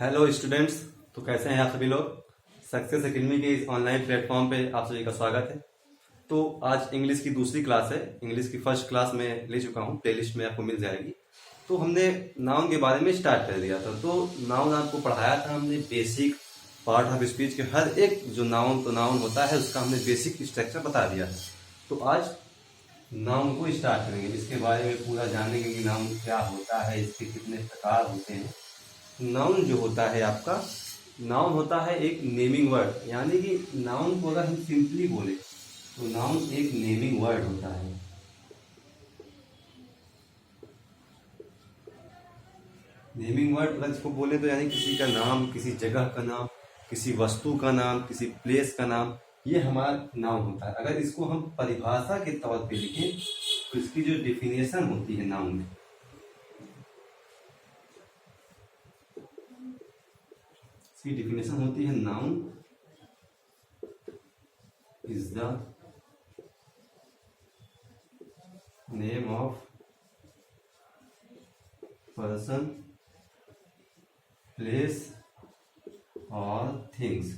Hello students. तो कैसे हैं आप सभी लोग। सक्सेस एकेडमी के इस ऑनलाइन प्लेटफॉर्म पे आप सभी का स्वागत है। तो आज इंग्लिश की दूसरी क्लास है। इंग्लिश की फर्स्ट क्लास में ले चुका हूँ, प्लेलिस्ट में आपको मिल जाएगी। तो हमने नाउन के बारे में स्टार्ट कर दिया था। तो नाउन आपको पढ़ाया था हमने, बेसिक पार्ट ऑफ स्पीच के हर एक जो नाउन होता है उसका हमने बेसिक स्ट्रक्चर बता दिया था। तो आज नाउन को स्टार्ट करेंगे, इसके बारे में पूरा जानेंगे कि नाउन क्या होता है, इसके कितने प्रकार होते हैं। नाउन जो होता है आपका, नाउन होता है एक नेमिंग वर्ड, यानी कि नाउन को अगर हम सिंपली बोले तो नाउन एक नेमिंग वर्ड होता है। नेमिंग वर्ड अगर इसको बोले तो यानी किसी का नाम, किसी जगह का नाम, किसी वस्तु का नाम, किसी प्लेस का नाम, ये हमारा नाउन होता है। अगर इसको हम परिभाषा के तौर पे लिखें तो इसकी जो डिफिनेशन होती है नाउन में, इसकी डिफिनेशन होती है noun is the name of person, place और थिंग्स।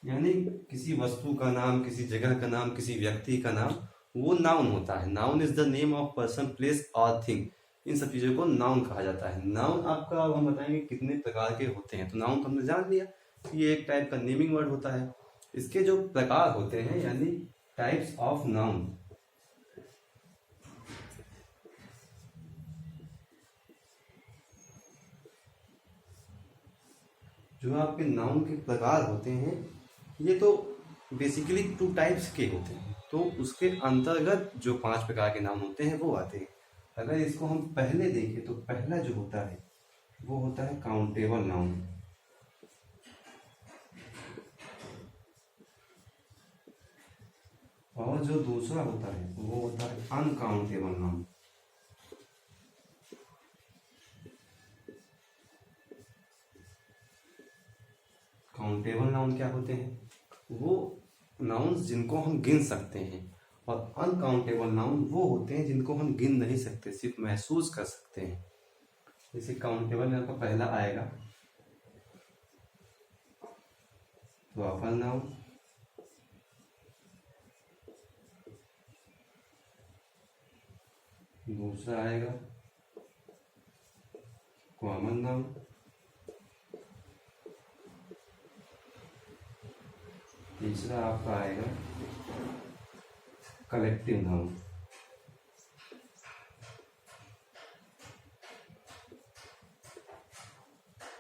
यानी किसी वस्तु का नाम, किसी जगह का नाम, किसी व्यक्ति का नाम, वो नाउन होता है। Noun is the name of person, place और थिंग। इन सब चीजों को नाउन कहा जाता है। नाउन आपका अब हम बताएंगे कितने प्रकार के होते हैं। तो नाउन तो हमने जान लिया कि ये एक टाइप का नेमिंग वर्ड होता है। इसके जो प्रकार होते हैं यानी टाइप्स ऑफ नाउन, जो आपके नाउन के प्रकार होते हैं, ये तो बेसिकली 2 टाइप्स के होते हैं। तो उसके अंतर्गत जो 5 प्रकार के नाउन होते हैं वो आते हैं। अगर इसको हम पहले देखें तो पहला जो होता है वो होता है काउंटेबल नाउन। और जो दूसरा होता है वो होता है अनकाउंटेबल नाउन। काउंटेबल नाउन क्या होते हैं? वो नाउन्स जिनको हम गिन सकते हैं। और अनकाउंटेबल नाउन वो होते हैं जिनको हम गिन नहीं सकते, सिर्फ महसूस कर सकते हैं। जैसे काउंटेबल में आपका पहला आएगा प्रॉपर नाउन, दूसरा आएगा कॉमन नाउन, तीसरा आपका आएगा कलेक्टिव नाउन।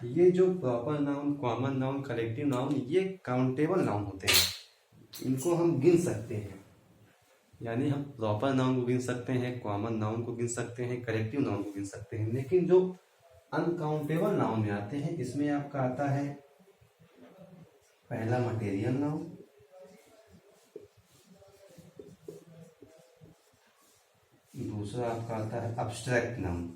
ये जो proper noun, common noun, collective noun, ये काउंटेबल नाउन होते हैं। इनको हम गिन सकते हैं, यानी हम प्रॉपर नाउन को गिन सकते हैं, कॉमन नाउन को गिन सकते हैं, कलेक्टिव नाउन को गिन सकते हैं। लेकिन जो अनकाउंटेबल नाउन में आते हैं, इसमें आपका आता है पहला मटेरियल नाउन, दूसरा आपका आता है अब्स्ट्रैक्ट नाउन,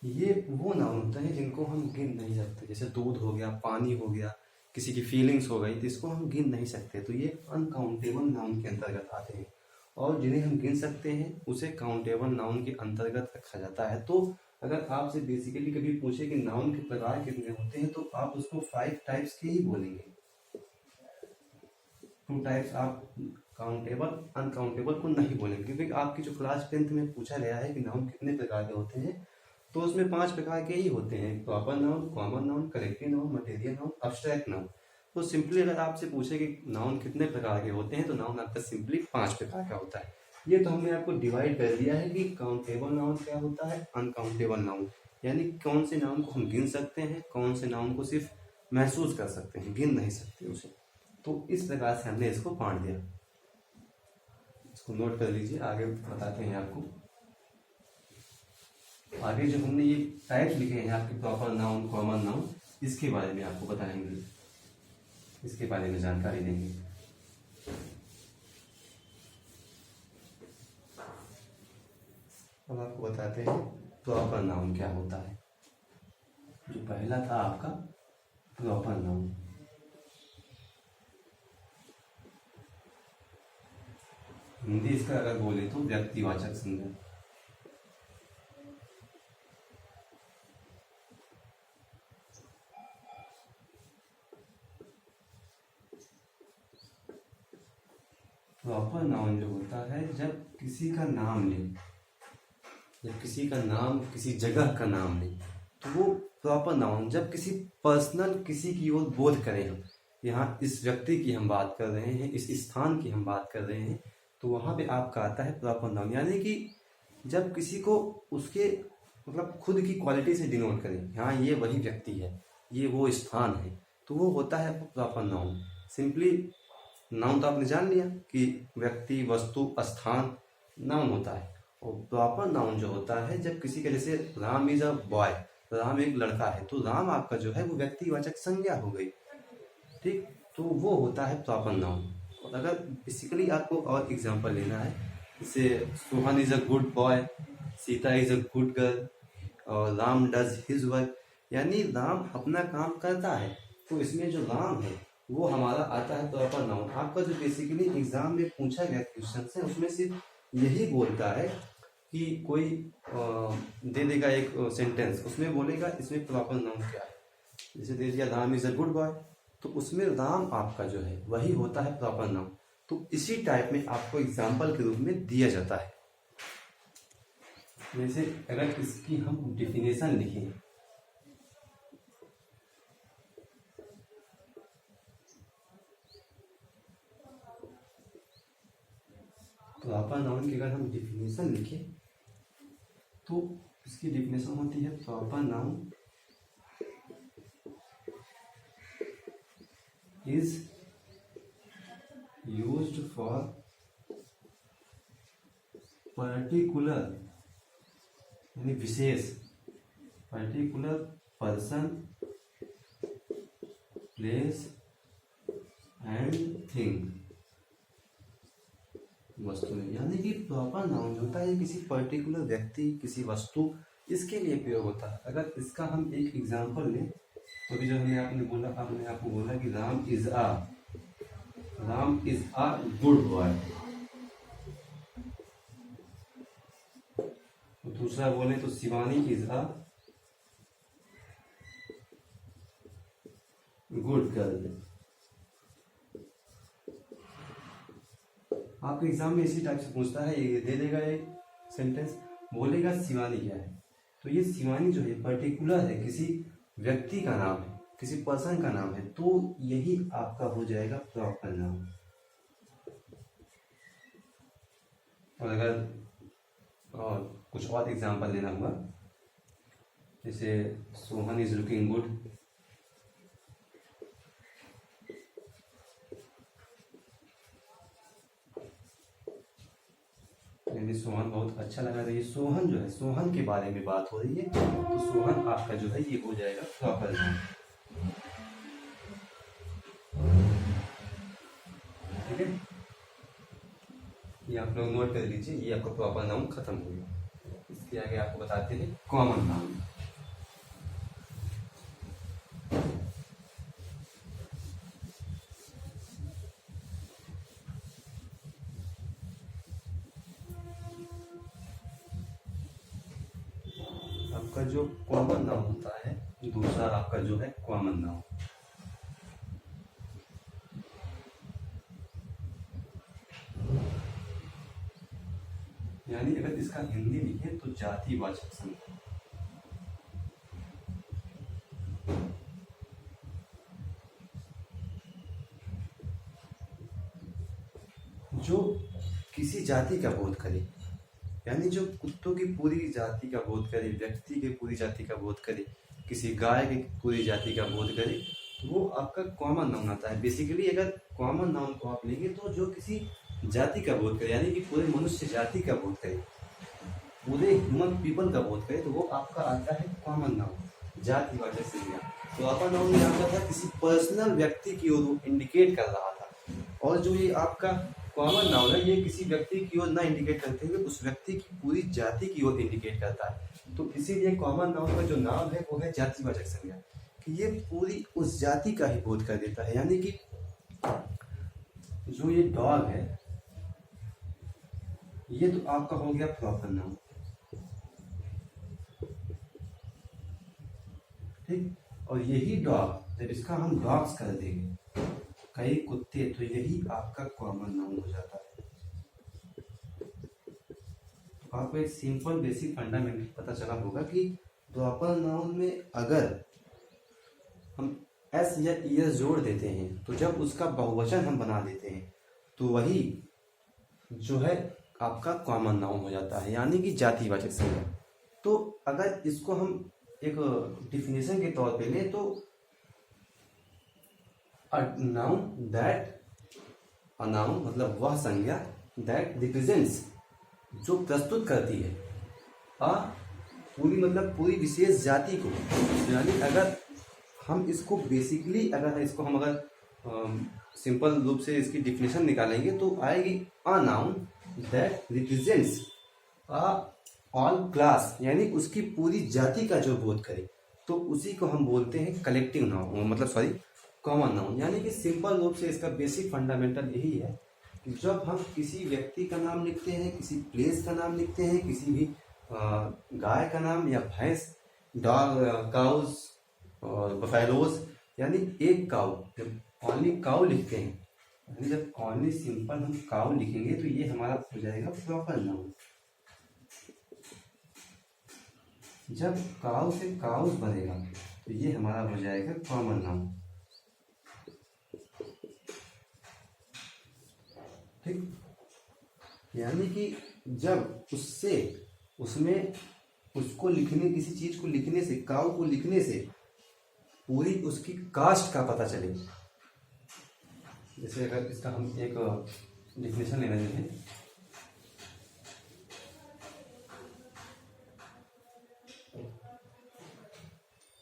ये वो नाउन होते हैं जिनको हम गिन नहीं सकते। जैसे दूध हो गया, पानी हो गया, किसी की फीलिंग्स हो गई, तो इसको हम गिन नहीं सकते। तो ये अनकाउंटेबल नाउन के अंतर्गत आते हैं। और जिन्हें हम गिन सकते हैं उसे काउंटेबल नाउन के अंतर्गत रखा जाता है। तो अगर आपसे बेसिकली कभी पूछे कि नाउन के प्रकार कितने होते हैं, तो आप उसको 5 टाइप्स के ही बोलेंगे। 2 टाइप्स आप काउंटेबल, अनकाउंटेबल को नहीं बोलेंगे, क्योंकि आपकी जो क्लास 10th में पूछा गया है कि नाउन कितने प्रकार के होते हैं, तो उसमें 5 प्रकार के ही होते हैं। Proper noun, common noun, collective noun, material noun, abstract noun. तो सिंपली अगर आपसे पूछे कि नाउन कितने प्रकार के होते हैं, तो नाउन आपका सिंपली 5 प्रकार का होता है। ये तो हमने आपको डिवाइड कर दिया है कि काउंटेबल नाउन क्या होता है, अनकाउंटेबल नाउन, यानी कौन से नाउन को हम गिन सकते हैं, कौन से नाउन को सिर्फ महसूस कर सकते हैं, गिन नहीं सकते उसे। तो इस प्रकार से हमने इसको बांट दिया। इसको नोट कर लीजिए, आगे बताते हैं आपको। आगे जो हमने ये टाइप्स लिखे हैं आपके, प्रॉपर नाउन, कॉमन नाउन, इसके बारे में आपको बताएंगे, इसके बारे में जानकारी देंगे। अब आपको बताते हैं प्रॉपर नाउन क्या होता है। जो पहला था आपका प्रॉपर नाउन, हिंदी इसका अगर बोले तो व्यक्तिवाचक संज्ञा। प्रॉपर नाउन जो होता है जब किसी का नाम ले, जब किसी का नाम, किसी जगह का नाम ले, तो वो प्रॉपर नाउन। जब किसी पर्सनल किसी की ओर बोध करें, हम यहाँ इस व्यक्ति की हम बात कर रहे हैं, इस स्थान की हम बात कर रहे हैं, तो वहाँ पे आपका आता है प्रॉपर नाउन। यानी कि जब किसी को उसके मतलब खुद की क्वालिटी से डिनोट करें, हाँ ये वही व्यक्ति है, ये वो स्थान है, तो वो होता है प्रॉपर नाउन। सिंपली नाउन तो आपने जान लिया कि व्यक्ति, वस्तु, स्थान नाउन होता है। और प्रॉपर नाउन जो होता है जब किसी का, जैसे Ram is a boy, Ram एक लड़का है, तो राम आपका जो है वो व्यक्तिवाचक संज्ञा हो गई, ठीक। तो वो होता है प्रॉपर नाउन। और अगर बेसिकली आपको और एग्जांपल लेना है, जैसे Sohan is a good boy, Sita is a good girl, और राम डज हिज वर्क, यानी राम अपना काम करता है, तो इसमें जो राम है वो हमारा आता है प्रॉपर नाउन। आपका जो बेसिकली एग्जाम में पूछा गया क्वेश्चन है उसमें सिर्फ यही बोलता है कि कोई दे देगा एक सेंटेंस, उसमें बोलेगा इसमें प्रॉपर नाउन क्या है। जैसे दे दिया Ram is a good boy, तो उसमें राम आपका जो है वही होता है प्रॉपर नाउन। तो इसी टाइप में आपको एग्जाम्पल के रूप में दिया जाता है। जैसे अगर इसकी हम डिफिनेशन लिखें, प्रॉपर नाउन की अगर हम डिफिनेशन लिखें तो इसकी डिफिनेशन होती है proper noun is used for particular, यानी विशेष, particular person, place and thing, वस्तु में। यानी कि प्रॉपर नाउन जो होता है किसी पर्टिकुलर व्यक्ति, किसी वस्तु, इसके लिए प्रयोग होता है। अगर इसका हम एक एग्जांपल लें तो भी जो हमने आपने आपको बोला कि Ram is a good boy, तो दूसरा बोले तो Shivani is a good girl. आपके एग्जाम में इसी टाइप से पूछता है, ये दे देगा एक सेंटेंस, बोलेगा शिवानी क्या है, तो ये शिवानी जो है पर्टिकुलर है, किसी व्यक्ति का नाम है, किसी पर्सन का नाम है, तो यही आपका हो जाएगा प्रॉपर नाम। और अगर और कुछ और एग्जांपल लेना हुआ, जैसे सोहन इज लुकिंग गुड, यानी सोहन बहुत अच्छा लगा रही है, सोहन जो है, सोहन के बारे में बात हो रही है, तो सोहन आपका जो है ये हो जाएगा प्रॉपर नाउन। ठीक है, ये आप लोग नोट कर लीजिए, ये आपका प्रॉपर नाउन खत्म हो गया। इसके आगे आपको बताते हैं कॉमन नाउन। आपका जो कॉमन नाउन होता है, दूसरा आपका जो है कॉमन नाउन, यानी अगर इसका हिंदी लिखे तो जातिवाचक संज्ञा। जो किसी जाति का बोध करे, यानी जो कुत्तों की पूरी जाति का बोध करे, व्यक्ति के पूरी जाति का बोध करे, किसी गाय की पूरी जाति का बोध करे, तो वो आपका कॉमन नाउन आता है। बेसिकली अगर कॉमन नाउन को आप लेंगे तो जो किसी जाति का बोध करे, यानी कि पूरे मनुष्य जाति का बोध करे, पूरे ह्यूमन पीपल का बोध करे, तो वो आपका आता है कॉमन नाउन, जातिवाचक संज्ञा। तो प्रॉपर नाउन में आता था किसी पर्सनल व्यक्ति की ओर इंडिकेट कर रहा था, और जो ये आपका कॉमन नाउन है ये किसी व्यक्ति की ओर ना इंडिकेट करते हुए उस व्यक्ति की पूरी जाति की ओर इंडिकेट करता है। तो इसीलिए कॉमन नाउन का जो नाम है वो है जातिवाचक संज्ञा, कि ये पूरी उस जाति का ही बोध कर देता है। यानी कि जो ये डॉग है ये तो आपका हो गया प्रॉपर नाउन, ठीक। और यही डॉग जब इसका हम डॉग्स कर देंगे, कई कुत्ते, तो यही आपका कॉमन नाउन हो जाता है। आपको एक सिंपल बेसिक फंडामेंटल पता चला होगा कि प्रॉपर नाउन में अगर हम एस या ईएस जोड़ देते हैं तो जब उसका बहुवचन हम बना देते हैं तो वही जो है आपका कॉमन नाउन हो जाता है, यानी कि जातिवाचक संज्ञा। तो अगर इसको हम एक डिफिनेशन के तौर पे लें तो अ नाउन मतलब वह संज्ञा दैट रिप्रेजेंट्स जो प्रस्तुत करती है अ पूरी मतलब पूरी विशेष जाति को, यानी अगर हम इसको बेसिकली अगर सिंपल रूप से इसकी डिफिनेशन निकालेंगे तो आएगी a noun that represents a all class, यानी उसकी पूरी जाति का जो बोध करे तो उसी को हम बोलते हैं कलेक्टिव नाउन, मतलब सॉरी कॉमन नाउन। यानी कि सिंपल रूप से इसका बेसिक फंडामेंटल यही है कि जब हम किसी व्यक्ति का नाम लिखते हैं, किसी प्लेस का नाम लिखते हैं, किसी भी गाय का नाम या भैंस, डॉग, काउस और बफेलोज, यानी एक काउ, जब ओनली काउ लिखते हैं, यानी जब ओनली सिंपल हम काउ लिखेंगे तो ये हमारा हो जाएगा प्रॉपर नाउन। जब काउ से काउस बनेगा तो ये हमारा हो जाएगा कॉमन नाउन। ठीक, यानी कि जब उसको लिखने, किसी चीज को लिखने से, काउ को लिखने से पूरी उसकी कास्ट का पता चले। जैसे अगर इसका हम एक डिफिनेशन लेना चाहें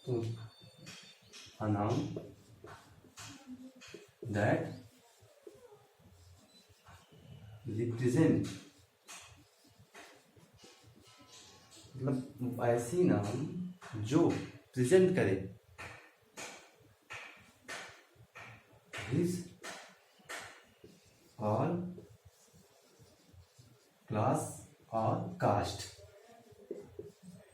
तो a noun that represent, मतलब ऐसी नाउन जो प्रेजेंट करे हिज और क्लास और कास्ट।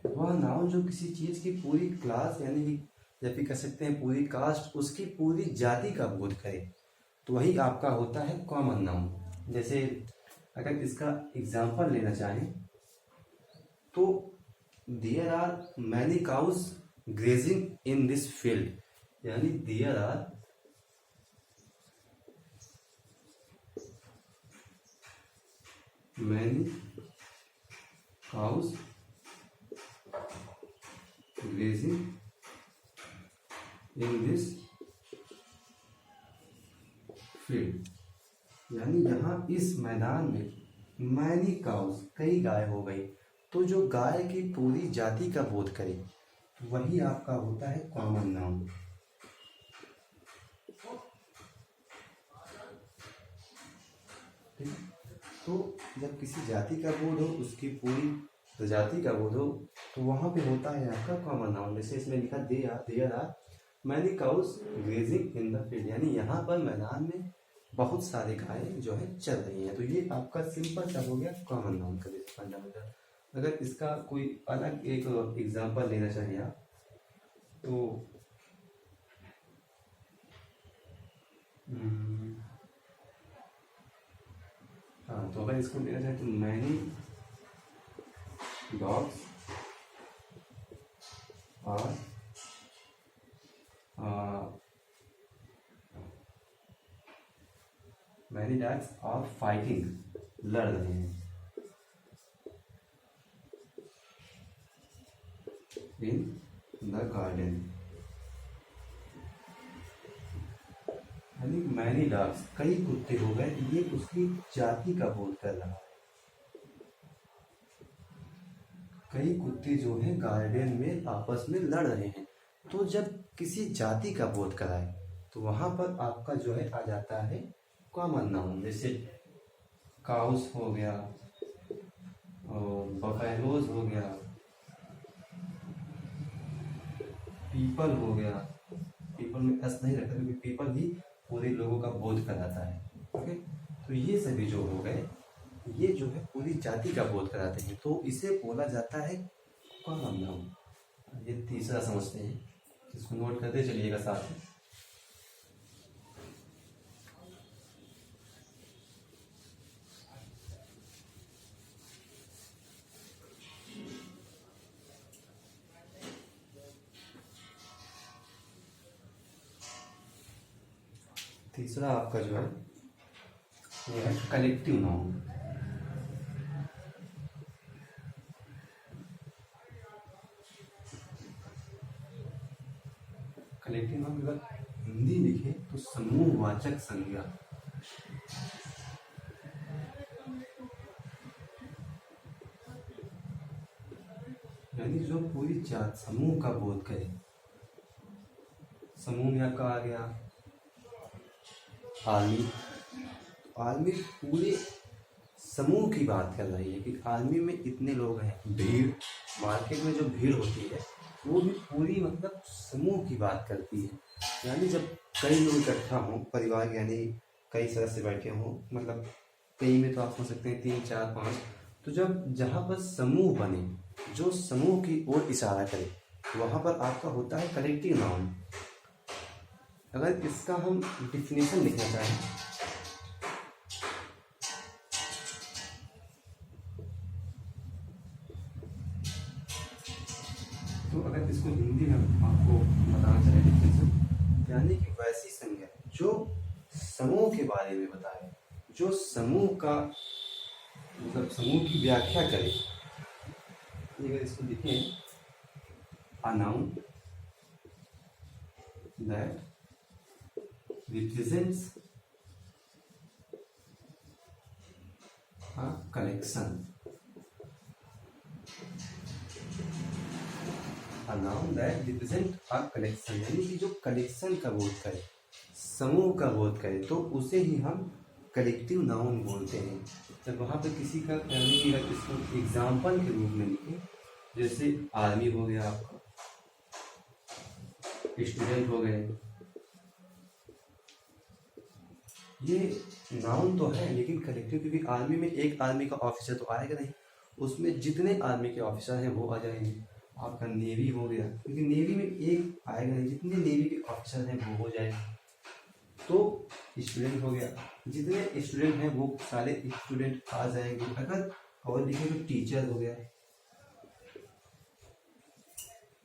वह नाउन जो किसी चीज की पूरी क्लास, यानी कि या फिर कह सकते हैं पूरी कास्ट, उसकी पूरी जाति का बोध करे तो वही आपका होता है कॉमन नाउन। जैसे अगर इसका एग्जाम्पल लेना चाहें तो there are many cows grazing in this field, यानी there are many cows grazing in this field, यानी यहाँ इस मैदान में मैनी काउस, कई गाय हो गई, तो जो गाय की पूरी जाति का बोध करे वही आपका होता है कॉमन नाउन। ठीक, तो जब किसी जाति का बोध हो, उसकी पूरी प्रजाति का बोध हो, तो वहां पे होता है आपका कॉमन नाउन। जैसे इसमें लिखा there are many cows grazing in the field, यानी यहाँ पर मैदान में बहुत सारे गायें जो है चल रही हैं, तो ये आपका सिंपल सा हो गया कॉमन नाउन का फंडामेंटल। अगर इसका कोई अलग एक एग्जांपल लेना चाहिए आप तो हाँ, तो अगर इसको लेना चाहे तो मैनी डॉग्स और मैनी डॉग्स आर फाइटिंग, लड़ रहे हैं इन द गार्डन, यानी मैनी डॉग्स, कई कुत्ते हो गए, ये उसकी जाति का बोध कर रहा है। कई कुत्ते जो हैं गार्डन में आपस में लड़ रहे हैं, तो जब किसी जाति का बोध कराए तो वहां पर आपका जो है आ जाता है कॉमन नाउन। जैसे काउस हो गया और बफेलोज हो गया, पीपल हो गया, पीपल में एस नहीं रखा क्योंकि पीपल भी पूरे लोगों का बोध कराता है। ओके, तो ये सभी जो हो गए ये जो है पूरी जाति का बोध कराते हैं, तो इसे बोला जाता है कॉमन नाउन। ये तीसरा समझते हैं, इसको नोट करते चलिएगा साथ में। तीसरा आपका जो है ये है कलेक्टिव नाउन। कलेक्टिव नाउन अगर हिंदी लिखे तो समूहवाचक संज्ञा। यानी जो पूरी जात समूह का बोध करे। समूह में आपका आ गया आर्मी। आर्मी पूरे समूह की बात कर रही है कि आर्मी में इतने लोग हैं। भीड़, मार्केट में जो भीड़ होती है वो भी पूरी मतलब समूह की बात करती है। यानी जब कई लोग इकट्ठा हों, परिवार यानी कई सदस्य बैठे हों, मतलब कई में तो आप समझ सकते हैं 3, 4, 5, तो जब जहाँ पर समूह बने, जो समूह की ओर इशारा करे, वहाँ पर आपका होता है कलेक्टिव नाउन। अगर इसका हम डिफिनेशन लिखना चाहें तो अगर इसको हिंदी में आपको बताना चाहे डिफिनेशन, यानी कि वैसी संज्ञा जो समूह के बारे में बताए, जो समूह का मतलब समूह की व्याख्या करे। अगर इसको लिखें, a noun that represents a collection, a noun that represent a collection, यानी कि जो कलेक्शन का बोध करे, समूह का बोध करे, तो उसे ही हम कलेक्टिव नाउन बोलते हैं। जब वहाँ पे किसी का यानी कि अगर इसको एग्जाम्पल के रूप में लिखें, जैसे आर्मी हो गया, आपका स्टूडेंट हो गए, ये नाउन तो है लेकिन कलेक्टिव, क्योंकि आर्मी में एक आर्मी का ऑफिसर तो आएगा नहीं, उसमें जितने आर्मी के ऑफिसर हैं वो आ जाएंगे। आपका नेवी हो गया, क्योंकि नेवी में एक आएगा नहीं, जितने नेवी के ऑफिसर हैं वो हो जाएंगे। तो स्टूडेंट हो गया, जितने स्टूडेंट हैं वो सारे स्टूडेंट आ जाएंगे। अगर और लिखे तो टीचर हो गया,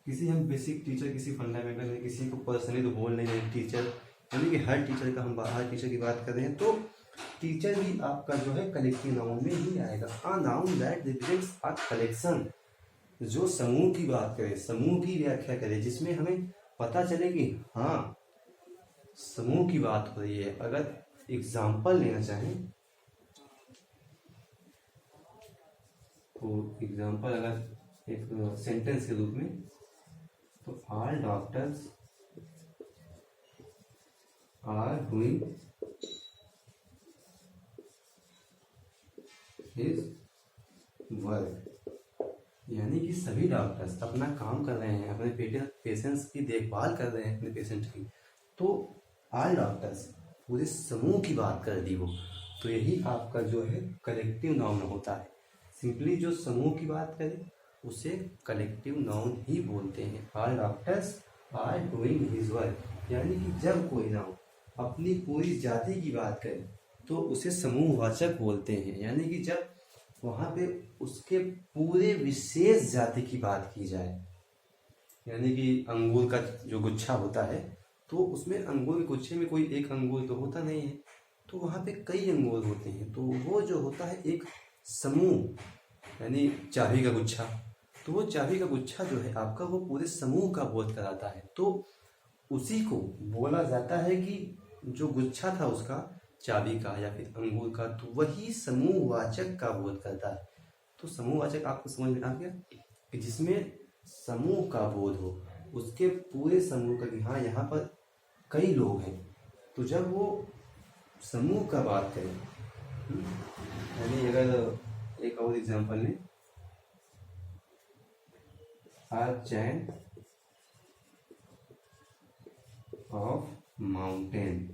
किसी हम बेसिक टीचर, किसी फंडामेंटल, किसी को पर्सनली तो बोल नहीं रहे टीचर, यानी कि हर टीचर का हम हर टीचर की बात कर रहे हैं, तो टीचर भी आपका जो है कलेक्टिव नाउन में ही आएगा। A noun that represents a collection, जो समूह की बात करे, समूह की व्याख्या करे, जिसमें हमें पता चले कि हाँ समूह की बात हो रही है। अगर एग्जाम्पल लेना चाहें तो एग्जाम्पल अगर एक सेंटेंस के रूप में, तो all doctors are doing his work, यानी कि सभी डॉक्टर्स अपना काम कर रहे हैं, अपने पेशेंट्स की देखभाल कर रहे हैं, अपने पेशेंट की। तो ऑल डॉक्टर्स, पूरे समूह की बात कर दी वो, तो यही आपका जो है कलेक्टिव नाउन होता है। सिंपली जो समूह की बात करे उसे कलेक्टिव नाउन ही बोलते हैं। All doctors are doing his work, यानी कि जब कोई नाउन अपनी पूरी जाति की बात करे तो उसे समूहवाचक बोलते हैं। यानी कि जब वहाँ पे उसके पूरे विशेष जाति की बात की जाए, यानी कि अंगूर का जो गुच्छा होता है, तो उसमें अंगूर के गुच्छे में कोई एक अंगूर तो होता नहीं है, तो वहाँ पे कई अंगूर होते हैं, तो वो जो होता है एक समूह, यानी चाबी का गुच्छा, तो वो चाबी का गुच्छा जो है आपका, वो पूरे समूह का बोध कराता है। तो उसी को बोला जाता है कि जो गुच्छा था उसका, चाबी का या फिर अंगूर का, तो वही समूहवाचक का बोध करता है। तो समूहवाचक आपको समझ में आ गया कि जिसमें समूह का बोध हो, उसके पूरे समूह का कि हाँ यहाँ पर कई लोग हैं, तो जब वो समूह का बात करें, यानी अगर एक और एग्जांपल लें, a chain of mountain,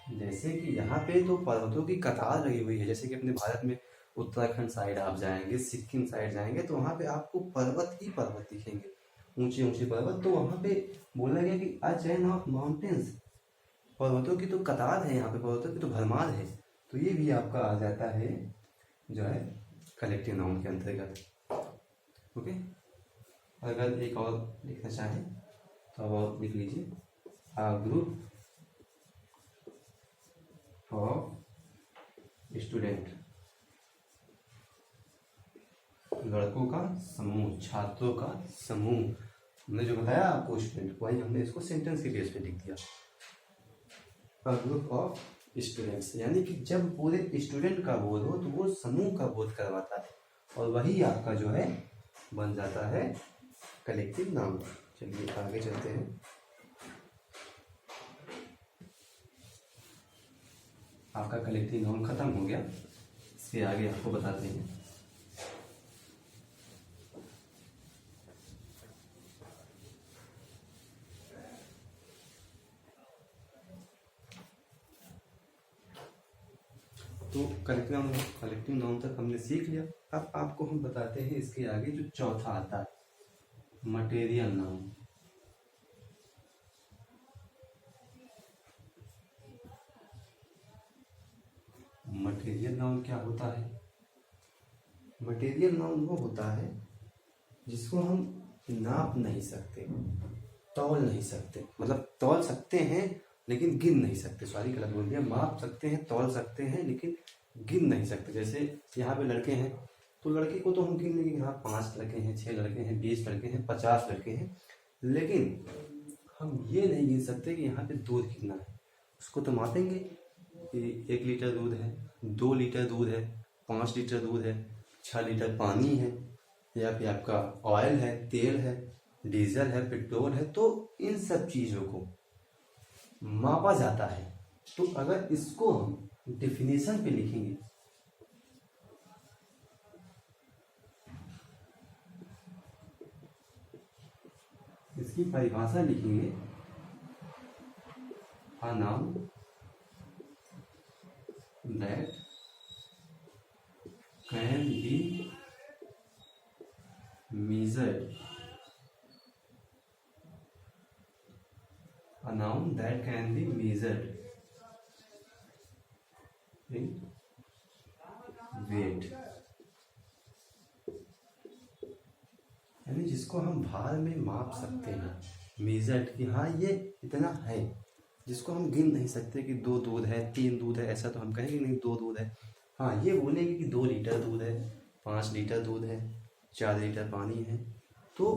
जैसे कि यहाँ पे तो पर्वतों की कतार लगी हुई है। जैसे कि अपने भारत में उत्तराखंड साइड आप जाएंगे, सिक्किम साइड जाएंगे, तो वहाँ पे आपको पर्वत ही पर्वत दिखेंगे, ऊंचे ऊंचे पर्वत। तो वहाँ पे बोला गया कि अ चेन ऑफ माउंटेन्स, पर्वतों की तो कतार है, यहाँ पे पर्वतों की तो भरमार है। तो ये भी आपका आ जाता है जो है कलेक्टिव नाउन के अंतर्गत। ओके, अगर एक और लिखना चाहें तो अब और लिख लीजिए, अ ग्रुप ऑफ स्टूडेंट, लड़कों का समूह, छात्रों का समूह। हमने जो बताया आपको स्टूडेंट, वही हमने इसको सेंटेंस के बेस पे लिख दिया। अ ग्रुप ऑफ स्टूडेंट्स, यानी कि जब पूरे स्टूडेंट का बोध हो तो वो समूह का बोध करवाता है, और वही आपका जो है बन जाता है कलेक्टिव नाउन। चलिए आगे चलते हैं। आपका कलेक्टिव नाउन खत्म हो गया, इसके आगे आपको बताते हैं। तो कलेक्टिव नाउन तक हमने सीख लिया। अब आपको हम बताते हैं इसके आगे जो चौथा आता है, मटेरियल नाउन। मटेरियल नाउन क्या होता है? मटेरियल नाउन वो होता है जिसको हम नाप नहीं सकते, तौल नहीं सकते, मतलब तौल सकते हैं लेकिन गिन नहीं सकते। सॉरी गलत बोल दिया, माप सकते हैं, तौल सकते हैं लेकिन गिन नहीं सकते। जैसे यहाँ पे लड़के हैं तो लड़के को तो हम गिन लेंगे, यहाँ 5 लड़के हैं, 6 लड़के हैं, 20 लड़के हैं, 50 लड़के हैं, लेकिन हम ये नहीं गिन सकते कि यहाँ पे दूध कितना है। उसको तो मापेंगे कि 1 लीटर दूध है, 2 लीटर दूध है, 5 लीटर दूध है, 6 लीटर पानी है, या फिर आपका ऑयल है, तेल है, डीजल है, पेट्रोल है। तो इन सब चीज़ों को मापा जाता है। तो अगर इसको हम डेफिनेशन पे लिखेंगे, इसकी परिभाषा लिखेंगे, a noun that can be measured, a noun that can be measured in weight, यानी जिसको हम भार में माप सकते हैं। मेजर्ड कि हाँ ये इतना है, जिसको हम गिन नहीं सकते कि 2 दूध है, 3 दूध है, ऐसा तो हम कहेंगे नहीं 2 दूध है। हाँ ये बोलेंगे कि 2 लीटर दूध है, 5 लीटर दूध है, 4 लीटर पानी है,